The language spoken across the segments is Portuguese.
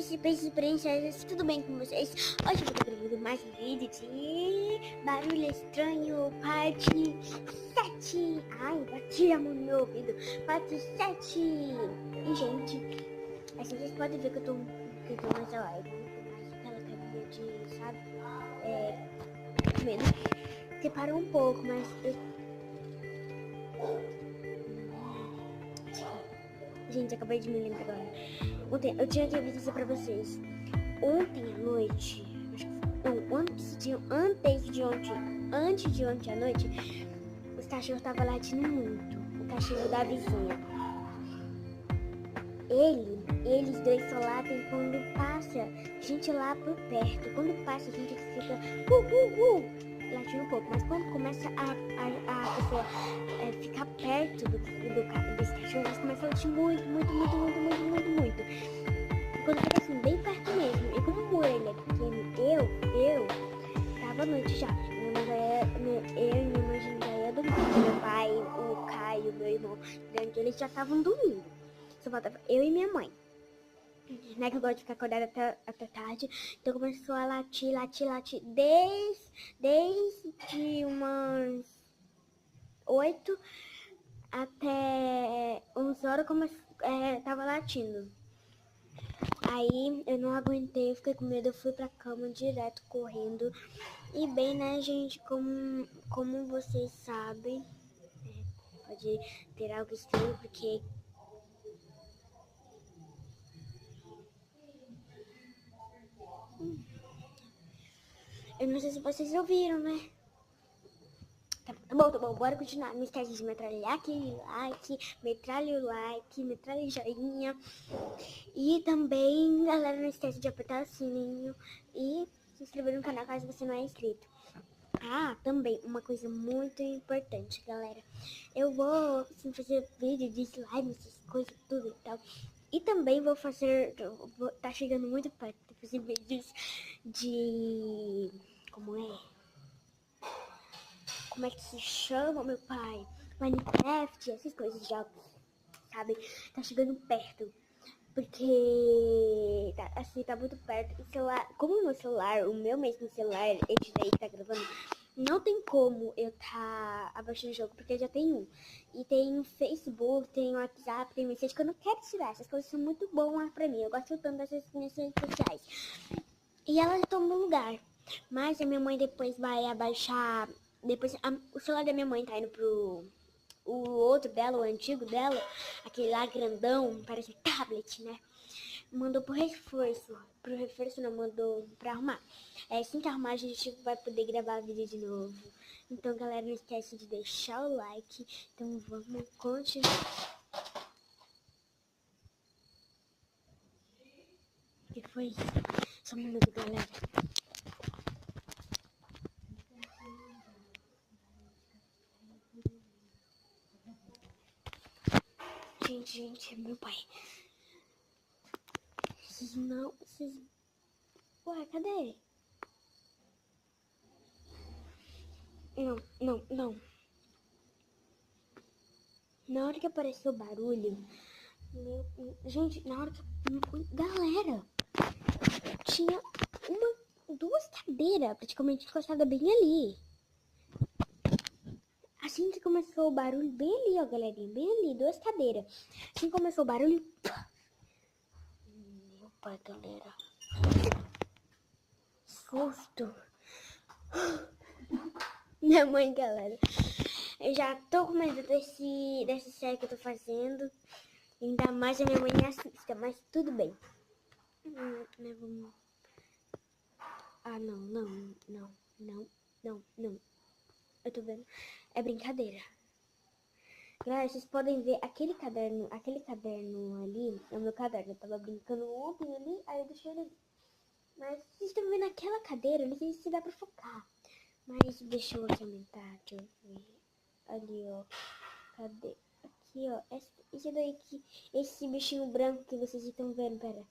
príncipes e princesas, tudo bem com vocês? Hoje eu vou estar gravando mais um vídeo de Barulho Estranho, parte 7. Ai, bati a mão no meu ouvido. Parte 7. E, gente, assim, vocês podem ver que eu tô mais live, mais aquela carinha de, sabe, medo. Separou um pouco, mas Gente, acabei de me lembrar agora. Ontem, eu tinha que avisar pra vocês. Ontem à noite, antes de ontem à noite, os cachorros estavam latindo muito. O cachorro da vizinha. Eles dois só latem quando passa gente lá por perto. Quando passa, a gente fica latindo um pouco. Mas quando começa a pessoa ficar perto desse cachorro, eles começam a latir muito. Quando fica assim, bem perto mesmo. E como ele é pequeno, eu tava à noite já. Eu e minha mãe já ia dormir. Meu pai, o Caio, meu irmão, eles já estavam dormindo. Só faltava eu e minha mãe. Né, que eu gosto de ficar acordada até tarde. Então começou a latir. Desde umas 8 até 11 horas tava latindo. Aí eu não aguentei, eu fiquei com medo, eu fui pra cama direto, correndo. E bem, né, gente, como vocês sabem, pode ter algo estranho, porque eu não sei se vocês ouviram, né? Tá bom, bora continuar. Não esquece de metralhar aquele like, metralha o like, metralha o joinha. E também, galera, não esquece de apertar o sininho e se inscrever no canal caso você não é inscrito. Ah, também, uma coisa muito importante, galera. Eu vou assim, fazer vídeo de slime, essas coisas, tudo e tal. E também tá chegando muito perto de fazer vídeos de... Como é que se chama, meu pai? Minecraft, essas coisas de jogos, sabe? Tá chegando perto. Porque tá muito perto. O celular, como o meu mesmo celular, esse daí que tá gravando, não tem como eu tá abaixando o jogo, porque já tem um. E tem Facebook, tem WhatsApp, tem mensagem que eu não quero tirar. Essas coisas são muito boas pra mim. Eu gosto tanto dessas minhas redes sociais. E ela toma lugar. Mas a minha mãe depois vai abaixar. Depois o celular da minha mãe tá indo pro... O outro dela, o antigo dela, aquele lá grandão, parece um tablet, né? Mandou pro reforço. Pro reforço não, mandou pra arrumar. Assim que arrumar, a gente vai poder gravar vídeo de novo. Então, galera, não esquece de deixar o like. Então, vamos continuar. O que foi isso? Só um minuto, galera. Gente, é meu pai. Vocês... Ué, cadê? Não. Na hora que apareceu o barulho... Gente, na hora que... Galera! Tinha duas cadeiras praticamente encostadas bem ali. Assim que começou o barulho, bem ali, ó, galerinha, bem ali, duas cadeiras. Assim que começou o barulho... Meu pai, galera. Susto. Minha mãe, galera. Eu já tô com medo desse série que eu tô fazendo. Ainda mais a minha mãe me assista, mas tudo bem. Ah, não. Eu tô vendo. É brincadeira. Galera, vocês podem ver aquele caderno ali, é o meu caderno. Eu tava brincando ontem ali, aí eu deixei ele ali. Mas vocês estão vendo aquela cadeira, não sei se dá pra focar. Mas deixa eu aqui aumentar, deixa eu ver. Ali, ó. Cadê? Aqui, ó. Esse daí aqui, esse bichinho branco que vocês estão vendo, pera.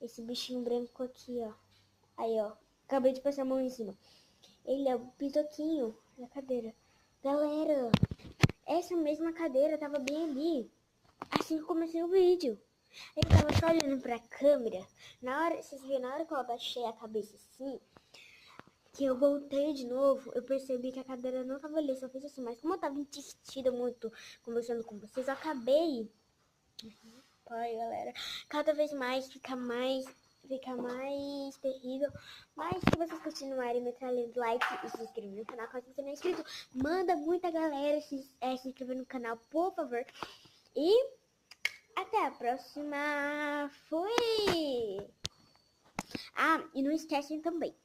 Esse bichinho branco aqui, ó. Aí, ó. Acabei de passar a mão em cima. Ele é o pitoquinho da cadeira. Galera, essa mesma cadeira tava bem ali. Assim que eu comecei o vídeo. Eu tava só olhando pra câmera. Na hora, vocês viram, na hora que eu abaixei a cabeça assim, que eu voltei de novo, eu percebi que a cadeira não tava ali, só fez assim. Mas como eu tava insistida muito conversando com vocês, eu acabei. Pai, galera, cada vez mais fica mais terrível. Mas se vocês continuarem metralhando like e se inscrevendo no canal, caso você não é inscrito, manda muita galera se inscrever no canal, por favor. E até a próxima. Fui! Ah, e não esquecem também.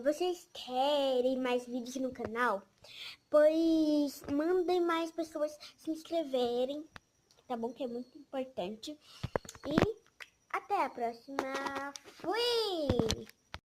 Vocês querem mais vídeos no canal? Pois mandem mais pessoas se inscreverem, tá bom? Que é muito importante. E até a próxima. Fui!